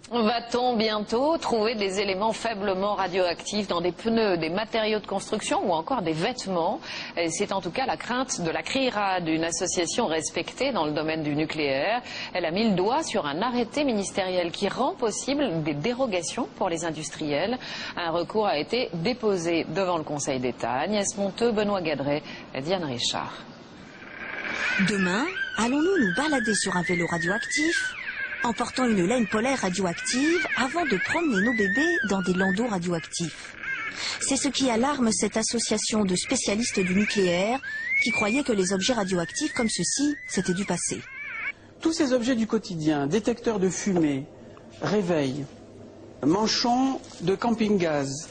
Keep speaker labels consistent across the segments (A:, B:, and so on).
A: Va-t-on bientôt trouver des éléments faiblement radioactifs dans des pneus, des matériaux de construction ou encore des vêtements? C'est en tout cas la crainte de la CRIRAD, une association respectée dans le domaine du nucléaire. Elle a mis le doigt sur un arrêté ministériel qui rend possible des dérogations pour les industriels. Un recours a été déposé devant le Conseil d'État. Agnès Monteux, Benoît Gadret, Diane Richard.
B: Demain, allons-nous nous balader sur un vélo radioactif en portant une laine polaire radioactive avant de promener nos bébés dans des landaux radioactifs? C'est ce qui alarme cette association de spécialistes du nucléaire qui croyait que les objets radioactifs comme ceux-ci, c'était du passé.
C: Tous ces objets du quotidien, détecteurs de fumée, réveils, manchons de camping-gaz,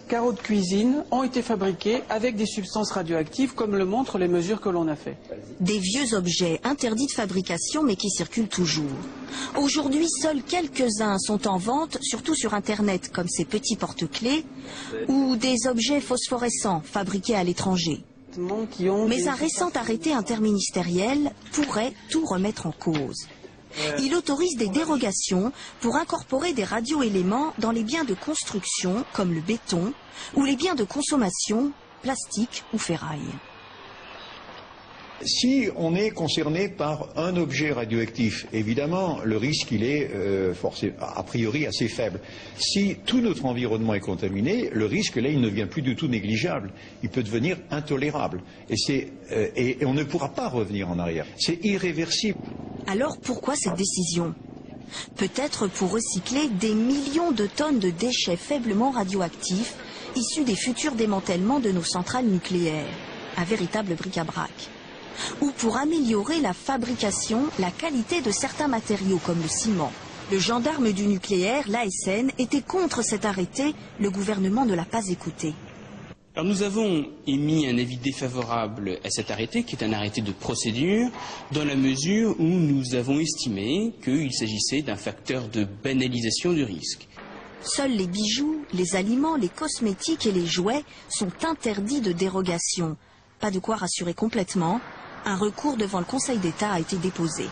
C: carreaux de cuisine ont été fabriqués avec des substances radioactives comme le montrent les mesures que l'on a faites.
B: Des vieux objets interdits de fabrication mais qui circulent toujours. Aujourd'hui, seuls quelques-uns sont en vente, surtout sur Internet, comme ces petits porte-clés ou des objets phosphorescents fabriqués à l'étranger. Mais un récent arrêté interministériel pourrait tout remettre en cause. Il autorise des dérogations pour incorporer des radioéléments dans les biens de construction comme le béton ou les biens de consommation, plastique ou ferraille.
D: Si on est concerné par un objet radioactif, évidemment, le risque il est a priori assez faible. Si tout notre environnement est contaminé, le risque là il ne devient plus du tout négligeable. Il peut devenir intolérable. Et on ne pourra pas revenir en arrière. C'est irréversible.
B: Alors pourquoi cette décision? Peut-être pour recycler des millions de tonnes de déchets faiblement radioactifs issus des futurs démantèlements de nos centrales nucléaires. Un véritable bric-à-brac. Ou pour améliorer la fabrication, la qualité de certains matériaux comme le ciment. Le gendarme du nucléaire, l'ASN, était contre cet arrêté. Le gouvernement ne l'a pas écouté.
E: Alors nous avons émis un avis défavorable à cet arrêté, qui est un arrêté de procédure, dans la mesure où nous avons estimé qu'il s'agissait d'un facteur de banalisation du risque.
B: Seuls les bijoux, les aliments, les cosmétiques et les jouets sont interdits de dérogation. Pas de quoi rassurer complètement. Un recours devant le Conseil d'État a été déposé.